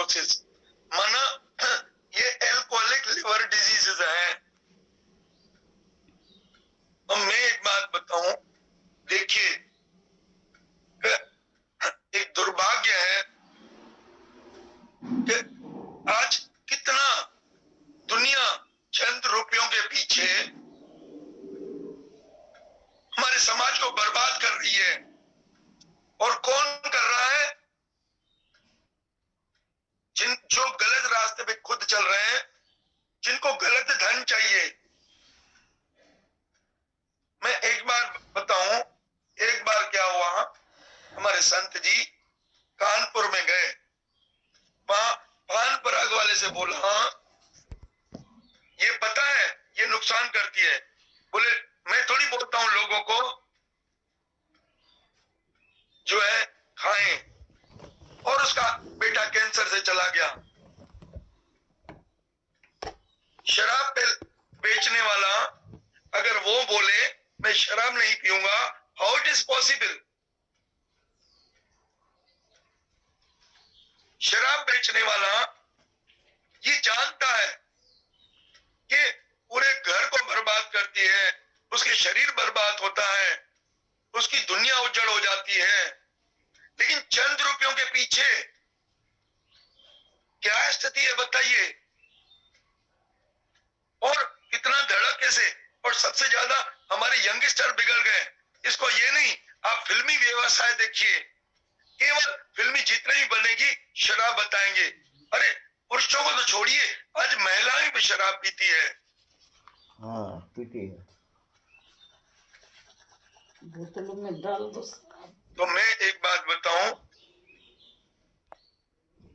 Cirrhosis, माना ये alcoholic liver diseases हैं। अब मैं एक बात बताऊं, देखिए एक दुर्भाग्य है कि आज कितना दुनिया चंद रुपयों के पीछे हमारे समाज को बर्बाद कर रही है। और कौन कर रहा है? जो गलत रास्ते पे खुद चल रहे हैं, जिनको गलत धन चाहिए। मैं एक बार बताऊं, एक बार क्या हुआ, हमारे संत जी कानपुर में गए, वहां पान पराग वाले से बोला ये पता है ये नुकसान करती है। बोले मैं थोड़ी बोलता हूं लोगों को जो है खाएं, और उसका बेटा कैंसर से चला गया। शराब बेचने वाला अगर वो बोले मैं शराब नहीं पीऊंगा, हाउ इट इज पॉसिबल? शराब बेचने वाला ये जानता है कि पूरे घर को बर्बाद करती है, उसके शरीर बर्बाद होता है, उसकी दुनिया उजड़ हो जाती है, लेकिन चंद रुपयों के पीछे क्या स्थिति है बताइए। और कितना धड़के से, और सबसे ज्यादा हमारे यंगस्टर बिगड़ गए। इसको ये नहीं, आप फिल्मी व्यवसाय देखिए, केवल फिल्मी जितने ही बनेगी शराब बताएंगे। अरे पुरुषों को तो छोड़िए, आज महिलाएं भी शराब पीती है। हाँ पीती है, बोतलों में डाल दो। तो मैं एक बात बताऊं,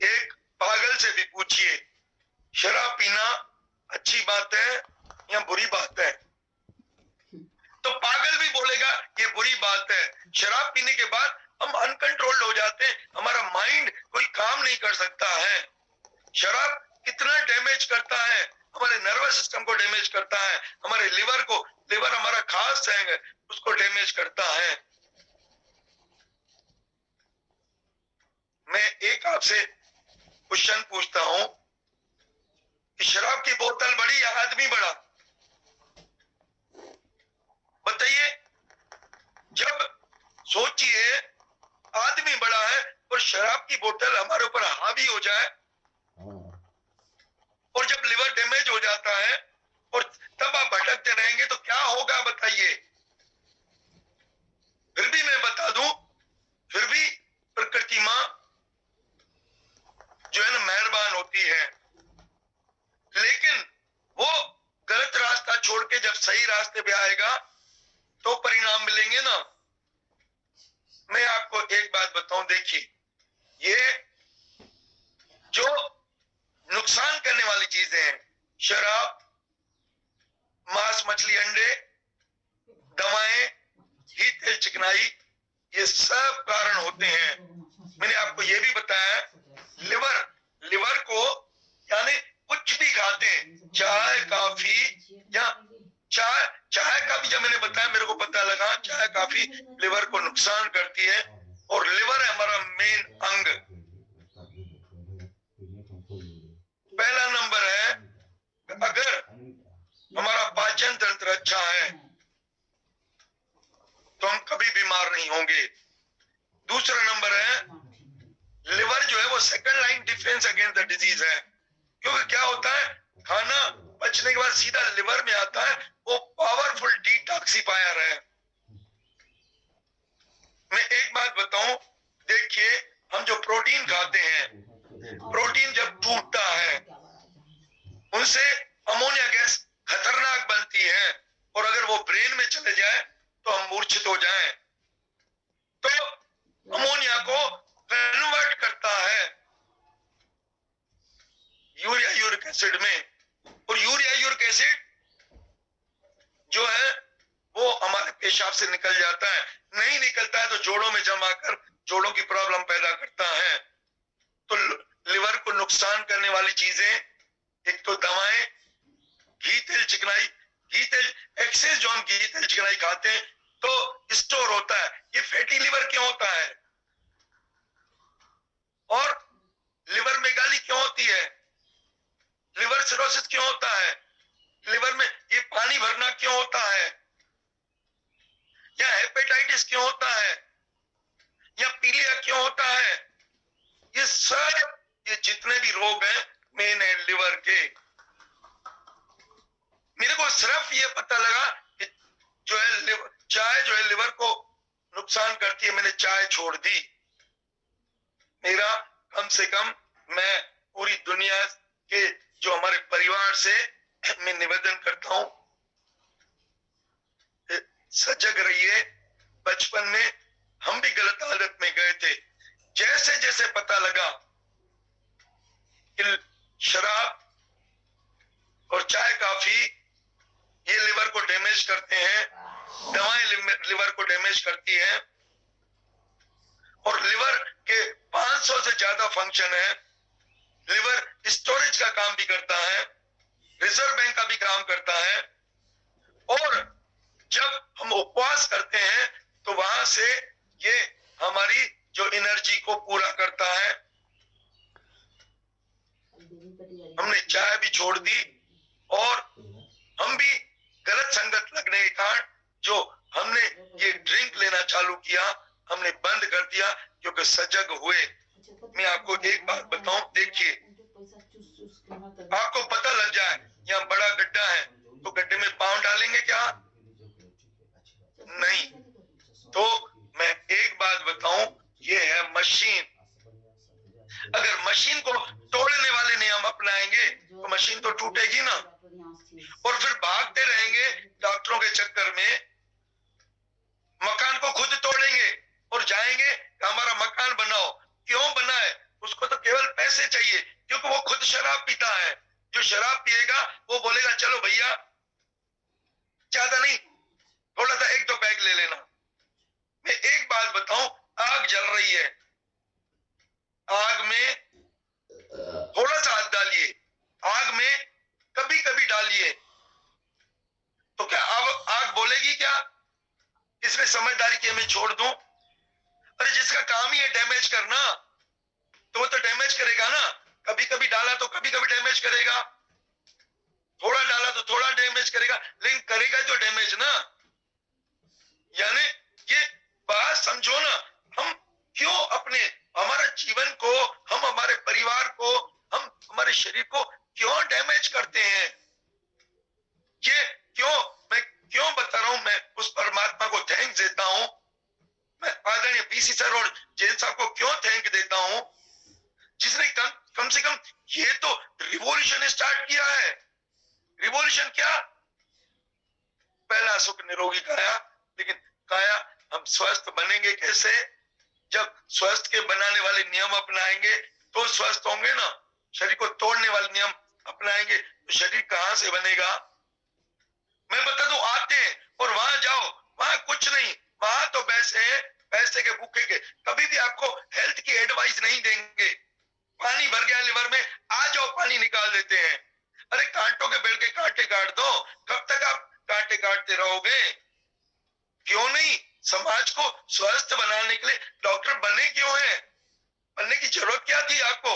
एक पागल से भी पूछिए शराब पीना अच्छी बात है या बुरी बात है, तो पागल भी बोलेगा ये बुरी बात है। शराब पीने के बाद हम अनकंट्रोल्ड हो जाते हैं, हमारा माइंड कोई काम नहीं कर सकता है। शराब कितना डैमेज करता है, हमारे नर्वस सिस्टम को डैमेज करता है, हमारे लिवर को, लिवर हमारा खास है उसको डैमेज करता है। मैं एक आपसे क्वेश्चन पूछता हूं कि शराब की बोतल बड़ी या आदमी बड़ा? बताइए। जब सोचिए आदमी बड़ा है और शराब की बोतल हमारे ऊपर हावी हो जाए, और जब लिवर डैमेज हो जाता है और तब आप भटकते रहेंगे तो क्या होगा बताइए। फिर भी मैं बता दूं, फिर भी प्रकृति मां जो है ना मेहरबान होती है, लेकिन वो गलत रास्ता छोड़ के जब सही रास्ते पे आएगा तो परिणाम मिलेंगे ना। मैं आपको एक बात बताऊं, देखिए ये जो नुकसान करने वाली चीजें हैं, शराब, मांस मछली अंडे, दवाएं, घी तेल चिकनाई, ये सब कारण होते हैं। मैंने आपको ये भी बताया लिवर को, यानी कुछ भी खाते हैं, चाय कॉफी, या चाय का भी जब मैंने बताया मेरे को पता लगा चाय काफी लिवर को नुकसान करती है, और लिवर है हमारा मेन अंग। पहला नंबर है, अगर हमारा पाचन तंत्र अच्छा है तो हम कभी बीमार नहीं होंगे। दूसरा नंबर है, लिवर जो है वो second line defence against the disease है, क्योंकि क्या होता है खाना पचने के बाद सीधा लिवर में आता है, वो पावरफुल डिटॉक्सिफायर है। मैं एक बात बताऊं, देखिए हम जो प्रोटीन खाते हैं, प्रोटीन जब टूटता है उनसे अमोनिया गैस खतरनाक बनती है, और अगर वो ब्रेन में चले जाए तो हम मूर्छित हो जाएं। तो अमोनिया को कन्वर्ट करता है यूरिया यूरिक एसिड में, और यूरिया यूरिक एसिड जो है वो हमारे पेशाब से निकल जाता है, नहीं निकलता है तो जोड़ों में जमा कर जोड़ों की प्रॉब्लम पैदा करता है। तो लिवर को नुकसान करने वाली चीजें, एक तो दवाएं, घी तेल चिकनाई, घी तेल एक्सेस जो हम घी तेल चिकनाई खाते हैं तो स्टोर होता है, ये फैटी लिवर क्यों होता है, और लिवर में गाली क्यों सिरोसिस क्यों होता है, लिवर में ये पानी भरना क्यों होता है, या हेपेटाइटिस क्यों होता है, या पीलिया क्यों होता है, ये सब, ये जितने भी रोग हैं मेन है लिवर के। मेरे को सिर्फ ये पता लगा कि जो है चाय जो है लिवर को नुकसान करती है, मैंने चाय छोड़ दी। मेरा कम से कम मैं पूरी दुनिया के जो हमारे परिवार से मैं निवेदन करता हूं, सजग रहिए। बचपन में हम भी गलत आदत में गए थे, जैसे जैसे पता लगा कि शराब और चाय काफी ये लिवर को डैमेज करते हैं, दवाएं लिवर को डैमेज करती हैं, और लिवर के 500 से ज्यादा फंक्शन है। लिवर स्टोरेज का काम भी करता है, रिजर्व बैंक का भी काम करता है, और जब हम उपवास करते हैं तो वहां से ये हमारी जो एनर्जी को पूरा करता है। हमने चाय भी छोड़ दी, और हम भी गलत संगत लगने के कारण जो हमने ये ड्रिंक लेना चालू किया, हमने बंद कर दिया, क्योंकि सजग हुए। मैं आपको एक बात बताऊं, देखिए आपको पता लग जाए यहाँ बड़ा गड्ढा है तो गड्ढे में पांव डालेंगे क्या? नहीं। तो मैं एक बात बताऊं, ये है मशीन। अगर मशीन को तोड़ने वाले नियम अपनाएंगे तो मशीन तो टूटेगी ना, और फिर भागते रहेंगे डॉक्टरों के चक्कर में, मकान को खुद तोड़ेंगे और जाएंगे हमारा मकान बनाओ। क्यों बनाए? उसको तो केवल पैसे चाहिए, क्योंकि वो खुद शराब पीता है। जो शराब पिएगा वो बोलेगा चलो भैया ज्यादा नहीं, थोड़ा सा 1-2 पैग ले लेना। मैं एक बात बताऊं, आग जल रही है, आग में थोड़ा सा हाथ डालिए, आग में कभी कभी डालिए, तो क्या अब आग बोलेगी क्या? इसने समझदारी की मैं छोड़ दूं? अरे जिसका काम ही है डैमेज करना, तो वो तो डैमेज करेगा ना। कभी कभी डाला तो कभी कभी डैमेज करेगा, थोड़ा डाला तो थोड़ा डैमेज करेगा, लेकिन करेगा तो डैमेज ना। यानी ये बात समझो ना, हम क्यों अपने हमारे जीवन को, हम हमारे परिवार को, हम हमारे शरीर को क्यों डैमेज करते हैं? ये क्यों, मैं क्यों बता रहा हूं? मैं उस परमात्मा को थैंक्स देता हूं, मैं आदरणीय पीसी सर और जैन साहब को क्यों थैंक देता हूं, जिसने कम से कम ये तो रिवॉल्यूशन स्टार्ट किया है। रिवॉल्यूशन क्या? पहला सुख निरोगी काया, लेकिन काया हम स्वस्थ बनेंगे कैसे? जब स्वस्थ के बनाने वाले नियम अपनाएंगे तो स्वस्थ होंगे ना। शरीर को तोड़ने वाले नियम अपनाएंगे तो शरीर कहां से बनेगा? मैं बता दूं, आते हैं और वहां जाओ, वहां कुछ नहीं, वहां तो पैसे के भूखे के, कभी भी आपको हेल्थ की एडवाइस नहीं देंगे। पानी भर गया लिवर में, आ जाओ पानी निकाल देते हैं। अरे कांटों के पेड़ के कांटे काट दो, कब तक आप कांटे काटते रहोगे? क्यों नहीं? समाज को स्वस्थ बनाने के लिए डॉक्टर बने क्यों है? बनने की जरूरत क्या थी आपको?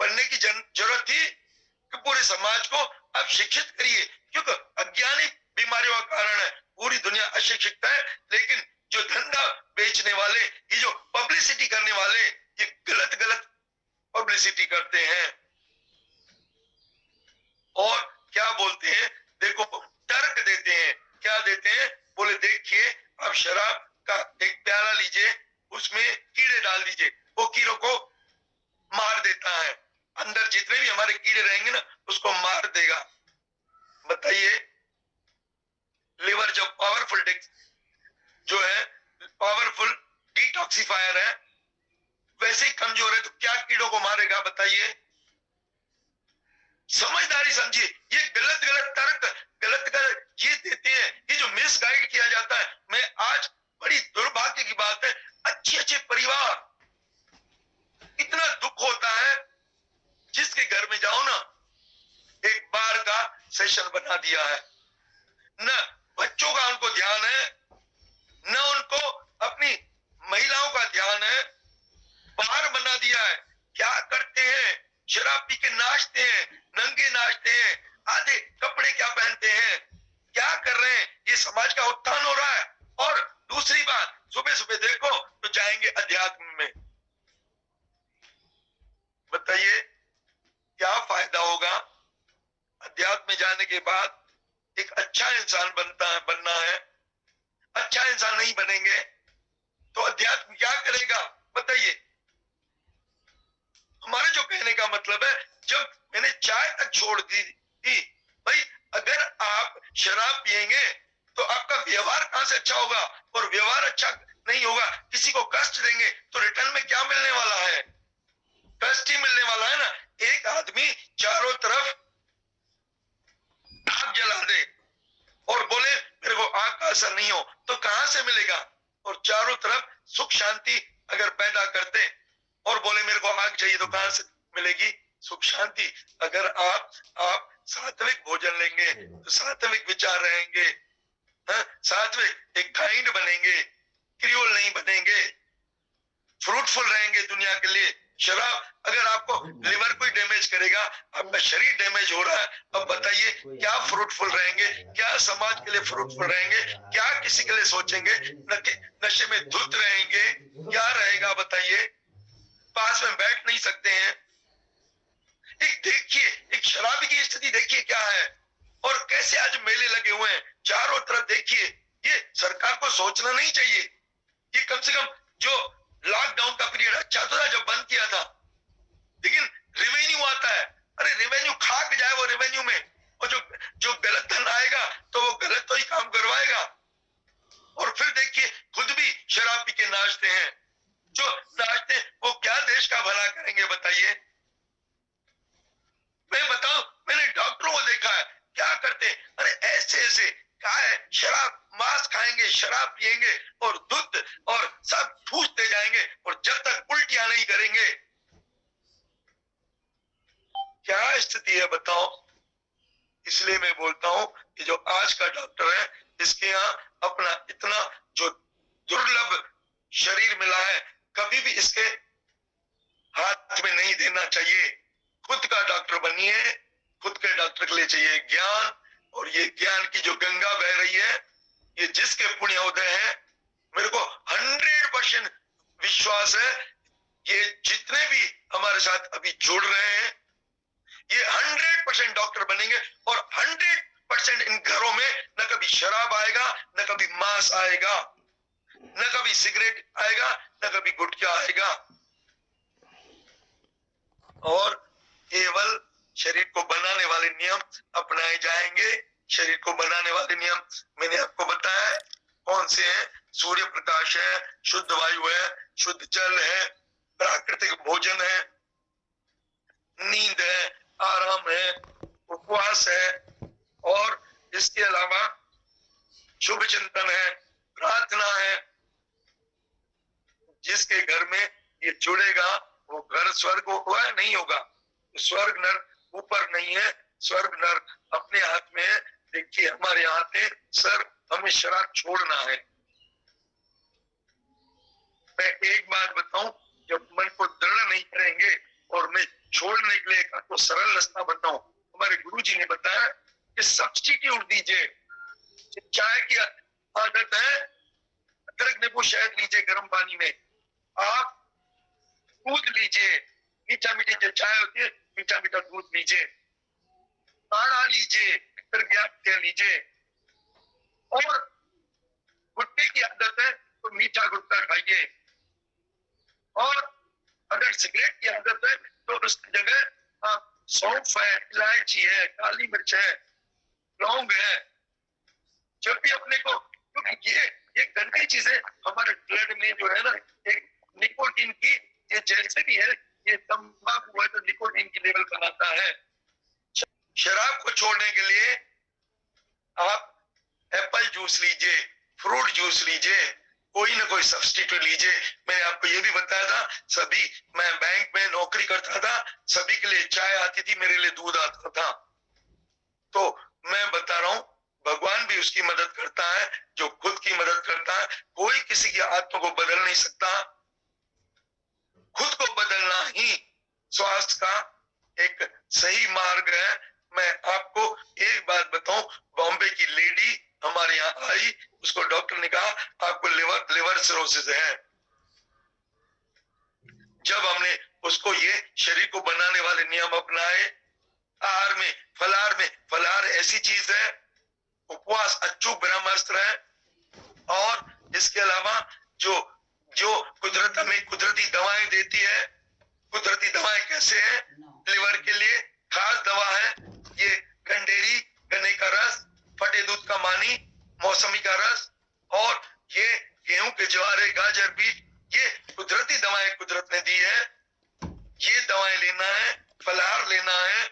बनने की जरूरत थी कि पूरे समाज को आप शिक्षित करिए, क्योंकि अज्ञानी बीमारियों का कारण है, पूरी दुनिया अशिक्षित है। लेकिन जो धंधा बेचने वाले, ये जो पब्लिसिटी करने वाले, ये गलत पब्लिसिटी करते हैं। और क्या बोलते हैं, देखो तर्क देते हैं, क्या देते हैं? बोले देखिए आप शराब का एक प्याला लीजिए, उसमें कीड़े डाल दीजिए, वो कीड़ों को मार देता है, अंदर जितने भी हमारे कीड़े रहेंगे ना उसको मार देगा। बताइए, लिवर जो पावरफुल जो है, पावरफुल डिटॉक्सिफायर है, वैसे ही कमजोर है तो क्या कीड़ों को मारेगा? बताइए। समझदारी समझिए, ये गलत तर्क ये देते हैं, ये जो मिसगाइड किया जाता है। मैं आज बड़ी दुर्भाग्य की बात है, अच्छे परिवार, इतना दुख होता है, जिसके घर में जाओ ना, एक बार का सेशन बना दिया है, न बच्चों का उनको ध्यान है, न उनको अपनी महिलाओं का ध्यान है, बाहर बना दिया है। क्या करते हैं? शराब पी के नाचते हैं, नंगे नाचते हैं, आधे कपड़े क्या पहनते हैं, क्या कर रहे हैं, ये समाज का उत्थान हो रहा है। और दूसरी बात, सुबह सुबह देखो तो जाएंगे अध्यात्म में। बताइए क्या फायदा होगा? अध्यात्म में जाने के बाद एक अच्छा इंसान बनना है। अच्छा इंसान नहीं बनेंगे तो अध्यात्म क्या करेगा? बताइए। हमारे जो कहने का मतलब है, जब मैंने चाय तक छोड़ दी थी, भाई अगर आप शराब पिएंगे तो आपका व्यवहार कहां से अच्छा होगा? और व्यवहार अच्छा नहीं होगा, किसी को कष्ट देंगे तो रिटर्न में क्या मिलने वाला है? कष्ट ही मिलने वाला है ना। एक आदमी चारों तरफ आग जला दे और बोले मेरे को आग का असर नहीं हो, तो कहां से मिलेगा? और चारों तरफ सुख शांति अगर पैदा करते और बोले मेरे को आग चाहिए, तो कहां से मिलेगी सुख शांति? अगर आप सात्विक भोजन लेंगे तो सात्विक विचार रहेंगे, सात्विक एक काइंड बनेंगे, क्रियोल नहीं बनेंगे, फ्रूटफुल रहेंगे दुनिया के लिए। शराब अगर आपको लिवर को डैमेज करेगा, आपका शरीर डैमेज हो रहा है, अब बताइए क्या फ्रूटफुल रहेंगे? क्या समाज के लिए फ्रूटफुल रहेंगे? क्या किसी के लिए सोचेंगे? नशे में धुत रहेंगे, क्या रहेगा बताइए? पास में बैठ नहीं सकते हैं। एक देखिए, एक शराबी की स्थिति देखिए क्या है, और कैसे आज मेले लगे हुए हैं चारों तरफ। देखिए, ये सरकार को सोचना नहीं चाहिए कि कम से कम जो लॉकडाउन का पीरियड अच्छा था जब बंद किया था, लेकिन रेवेन्यू आता है, अरे रेवेन्यू खाक जाए वो रेवेन्यू में, और जो गलत धन आएगा तो वो गलत तो ही काम करवाएगा। और फिर देखिए खुद भी शराब पी के नाचते हैं। जो नाचते हैं वो क्या देश का भला करेंगे बताइए? मैं बताऊं, मैंने डॉक्टरों को देखा है क्या करते हैं, अरे ऐसे क्या है, शराब मांस खाएंगे, शराब पिएंगे और दूध और सब ठूसते जाएंगे, और जब तक उल्टियां नहीं करेंगे। क्या स्थिति है बताओ? इसलिए मैं बोलता हूं कि जो आज का डॉक्टर है, इसके यहाँ अपना इतना जो दुर्लभ शरीर मिला है, कभी भी इसके हाथ में नहीं देना चाहिए। खुद का डॉक्टर बनिए, खुद के डॉक्टर के लिए चाहिए ज्ञान, और ये ज्ञान की जो गंगा बह रही है, ये जिसके पुण्योदय है, मेरे को 100% विश्वास है, ये जितने भी हमारे साथ अभी जुड़ रहे हैं, ये 100% डॉक्टर बनेंगे, और 100% इन घरों में न कभी शराब आएगा, न कभी मांस आएगा, न कभी सिगरेट आएगा, न कभी गुटखा आएगा, और केवल शरीर को बनाने वाले नियम अपनाए जाएंगे। शरीर को बनाने वाले नियम मैंने आपको बताया है कौन से हैं। सूर्य प्रकाश है, शुद्ध वायु है, शुद्ध जल है, प्राकृतिक भोजन है, नींद है, आराम है, उपवास है, और इसके अलावा शुभ चिंतन है, प्रार्थना है। जिसके घर में ये जुड़ेगा वो घर स्वर्ग हुआ है, नहीं होगा। स्वर्ग नर्क ऊपर नहीं है, स्वर्ग नर्क अपने हाथ में है। देखिए हमारे हाथ है, सर हमें शराब छोड़ना है। मैं एक बात बताऊं, जब मन को दृढ़ नहीं करेंगे, और मैं छोड़ने के लिए आपको सरल रास्ता बताऊं, हमारे गुरुजी ने बताया कि सब्स्टिट्यूट दीजिए। चाय की आदत है, अदरक नींबू शहद लीजिए गर्म पानी में, आप दूध लीजिए, मीठा मीठी जो चाय होती है, मीठा मीठा दूध लीजिए, काढ़ा लीजिए, लीजिए, और गुटखे की आदत है तो मीठा गुटखा खाइए, और अगर सिगरेट की आदत है तो उसकी जगह आप सौंफ है, इलायची है, काली मिर्च है, लौंग है। जब भी अपने को, क्योंकि ये गंदी चीजें हमारे ब्लड में जो है ना, एक निकोटीन की, ये जैसे भी है, ये तंबाकू है तो निकोटीन की लेवल बनाता है। शराब को छोड़ने के लिए आप एप्पल जूस लीजिए, फ्रूट जूस लीजिए, कोई ना कोई सब्स्टिट्यूट लीजिए। मैंने आपको ये भी बताया था, सभी, मैं बैंक में नौकरी करता था, सभी के लिए चाय आती थी, मेरे लिए दूध आता था। तो मैं बता रहा हूं, भगवान भी उसकी मदद करता है जो खुद की मदद करता है। कोई किसी की आत्मा को बदल नहीं सकता, खुद को बदलना ही स्वास्थ्य का एक सही मार्ग है। मैं आपको एक बात बताऊं, बॉम्बे की लेडी हमारे यहाँ आई, उसको डॉक्टर ने कहा आपको लिवर सिरोसिस है। जब हमने उसको ये शरीर को बनाने वाले नियम अपनाए, आहार में फलाहार ऐसी चीज है, उपवास अचूक ब्रह्मास्त्र है, और इसके अलावा जो जो कुदरत हमें कुदरती दवाएं देती है, कुदरती दवाएं कैसे हैं? लिवर के लिए खास दवा है ये गंडेरी, गन्ने का रस, फटे दूध का मानी, मौसमी का रस, और ये गेहूं के ज्वारे, गाजर, बीट, ये कुदरती दवाएं कुदरत ने दी है। ये दवाएं लेना है, फलाहार लेना है।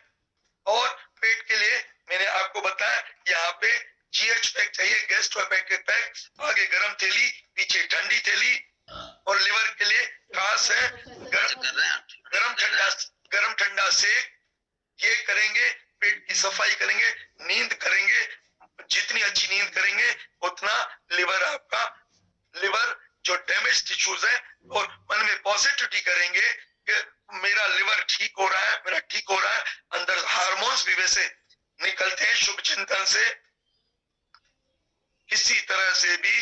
और पेट के लिए मैंने आपको बताया यहाँ पे GH पैक चाहिए, गैस्ट्रोपैक पैक, आगे गरम थैली, पीछे ठंडी थैली। और लिवर के लिए खास है गरम ठंडा सेक। ये करेंगे, पेट की सफाई करेंगे, नींद करेंगे, जितनी अच्छी नींद करेंगे उतना लिवर जो डैमेज टिश्यूज है, और मन में पॉजिटिविटी करेंगे कि मेरा लिवर ठीक हो रहा है, मेरा ठीक हो रहा है। अंदर हार्मोन्स भी वैसे निकलते हैं शुभ चिंतन से। किसी तरह से भी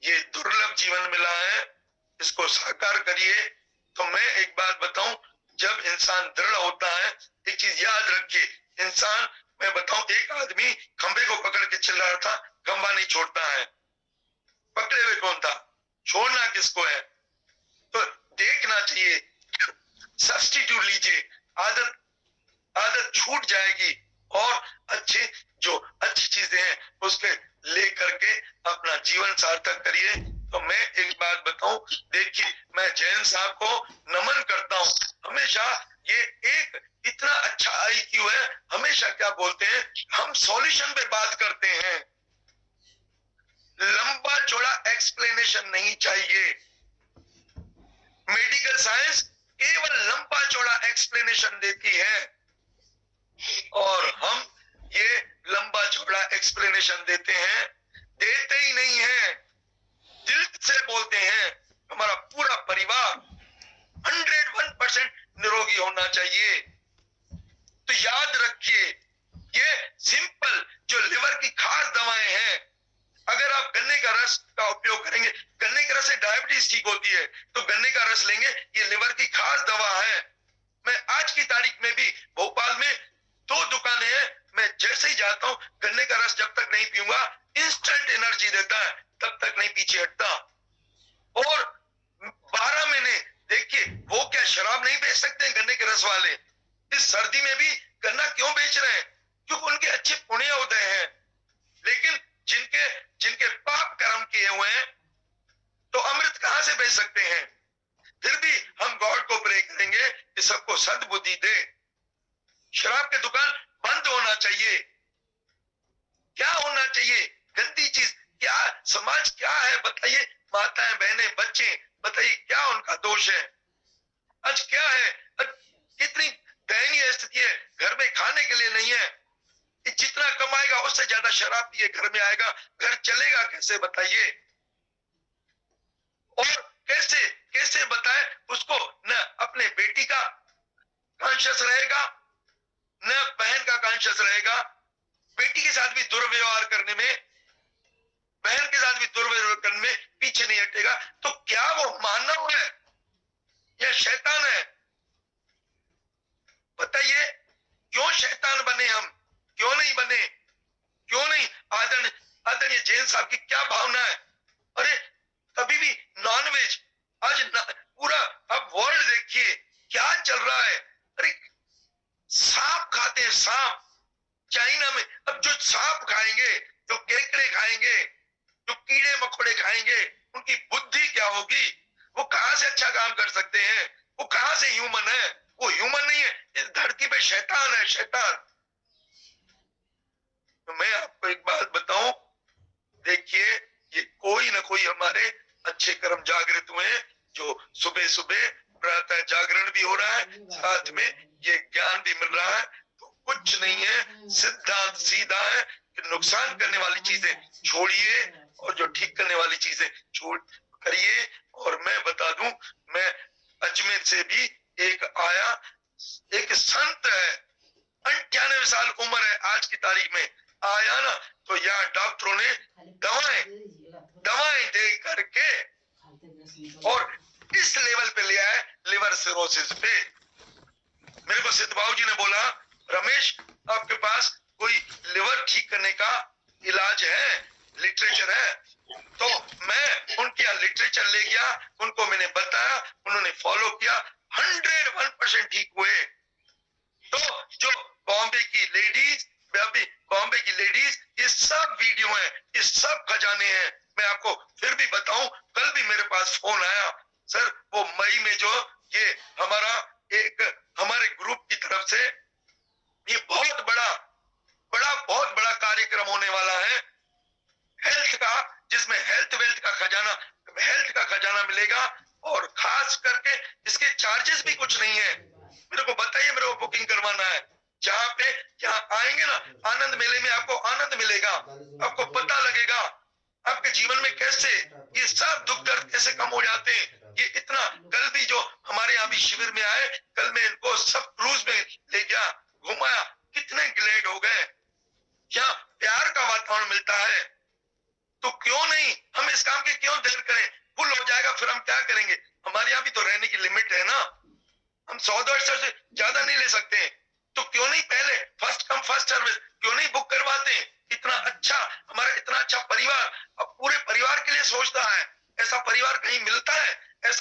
ये दुर्लभ जीवन मिला है, इसको साकार करिए। तो मैं एक बात बताऊं, जब इंसान दृढ़ होता है, एक चीज याद रखिए, इंसान, मैं बताऊं, एक आदमी खंबे को पकड़ के चल रहा था, खंबा नहीं छोड़ता है। पकड़े हुए कौन था? छोड़ना किसको है? तो देखना चाहिए, सब्स्टिट्यूट लीजिए, आदत छूट जाएगी, और अच्छी चीजें हैं उसके ले करके अपना जीवन सार्थक करिए। तो मैं एक बात बताऊं, देखिए, मैं जैन साहब को नमन करता हूं। हमेशा ये एक इतना अच्छा IQ है, हमेशा क्या बोलते हैं, हम सॉल्यूशन पे बात करते हैं, लंबा चौड़ा एक्सप्लेनेशन नहीं चाहिए। मेडिकल साइंस केवल लंबा चौड़ा एक्सप्लेनेशन देती है, और हम ये लंबा चौड़ा एक्सप्लेनेशन देते ही नहीं है, दिल से बोलते हैं। हमारा पूरा परिवार 101% निरोगी होना चाहिए। तो याद रखिए, ये सिंपल जो लिवर की खास दवाएं हैं, अगर आप गन्ने का रस का उपयोग करेंगे, गन्ने के रस से डायबिटीज ठीक होती है, तो गन्ने का रस लेंगे, ये लिवर की खास दवा है। मैं आज की तारीख में भी भोपाल में 2 दुकानें हैं, मैं जैसे ही जाता हूं, गन्ने का रस जब तक नहीं पीऊंगा, इंस्टेंट एनर्जी देता है, तब तक नहीं पीछे हटता। और 12 महीने देखिए, वो क्या शराब नहीं बेच सकते हैं गन्ने के रस वाले? इस सर्दी में भी गन्ना क्यों बेच रहे हैं? क्योंकि उनके अच्छे पुण्य उदय हैं। लेकिन जिनके पाप कर्म किए हुए हैं, तो अमृत कहां से बेच सकते हैं? फिर भी हम गॉड को प्रे करेंगे कि सबको सद्बुद्धि दे। शराब की दुकान बंद होना चाहिए। क्या होना चाहिए? गंदी चीज क्या? समाज क्या है बताइए? माताएं, बहनें, बच्चे, बताइए क्या उनका दोष है? आज क्या है? कितनी दयनीय स्थिति है, घर में खाने के लिए नहीं है, जितना कमाएगा उससे ज्यादा शराब पिए घर में आएगा, घर चलेगा कैसे बताइए? और कैसे बताए उसको? न अपने बेटी का कॉन्शियस रहेगा, न बहन का कॉन्शियस रहेगा। बेटी के साथ भी दुर्व्यवहार करने में, बहन के साथ भी दुर्व्यवहार करने में पीछे नहीं हटेगा। तो क्या वो मानव है या शैतान है? बताइए, क्यों शैतान बने हम? क्यों नहीं बने? क्यों नहीं? आदरणीय जैन साहब की क्या भावना है? अरे कभी भी नॉनवेज, आज पूरा अब वर्ल्ड देखिए क्या चल रहा है। अरे सांप खाते हैं, सांप चाइना में। अब जो सांप खाएंगे, जो केकड़े खाएंगे, जो कीड़े मकोड़े खाएंगे, उनकी बुद्धि क्या होगी? वो कहां से अच्छा काम कर सकते हैं? वो कहां से ह्यूमन है? वो ह्यूमन नहीं है, इस धरती पे शैतान है, शैतान। तो मैं आपको एक बात बताऊं, देखिए, ये कोई ना कोई हमारे अच्छे कर्म जागृत हुए हैं, जो सुबह सुबह प्रातः जागरण भी हो रहा है, साथ में ये ज्ञान भी मिल रहा है। तो कुछ नहीं है, सिद्धांत सीधा है कि नुकसान करने वाली चीजें छोड़िए, और जो ठीक करने वाली चीजें करिए। और मैं बता दूं, मैं अजमेर से भी एक आया, एक संत है, 98 साल उम्र है आज की तारीख में, आया ना तो यहाँ डॉक्टरों ने दवाएं दे करके और इस लेवल पे लिया है, लिवर सिरोसिस पे। मेरे को सिद्ध बाबू जी ने बोला, रमेश आपके पास कोई लिवर ठीक करने का इलाज है, लिटरेचर है? तो मैं उनके यहाँ लिटरेचर ले गया, उनको मैंने बताया, उन्होंने फॉलो किया, 101% ठीक हुए। तो जो बॉम्बे की लेडीज, बॉम्बे की लेडीज, ये सब वीडियो है, ये सब खजाने हैं। मैं आपको फिर भी बताऊं, कल भी मेरे पास फोन आया, सर वो मई में जो ये हमारा एक हमारे ग्रुप की तरफ से ये बहुत बड़ा कार्यक्रम होने वाला है हेल्थ का, जिसमें हेल्थ का खजाना मिलेगा, और खास करके इसके चार्जेस भी कुछ नहीं है। मेरे को बताइए, मेरे को बुकिंग करवाना है। जहाँ पे यहाँ आएंगे ना, आनंद मेले में आपको आनंद मिलेगा, आपको पता लगेगा आपके जीवन में कैसे ये सब दुख दर्द कैसे कम हो जाते हैं। ये इतना, कल भी जो हमारे यहाँ भी शिविर में आए, कल मैं इनको सब क्रूज में ले गया, घुमाया, कितने ग्लेड हो गए। यहाँ प्यार का वातावरण मिलता है, तो क्यों नहीं हम इस काम के क्यों देर करें? फुल हो जाएगा फिर हम क्या करेंगे? हमारे यहाँ भी तो रहने की लिमिट है ना, हम 100-150 से ज्यादा नहीं ले सकते। तो क्यों नहीं पहले फर्स्ट कम फर्स्ट सर्विस क्यों नहीं बुक करवाते? इतना अच्छा, हमारा इतना अच्छा परिवार, अब पूरे परिवार के लिए सोचता है, ऐसा परिवार कहीं मिलता है? ऐसा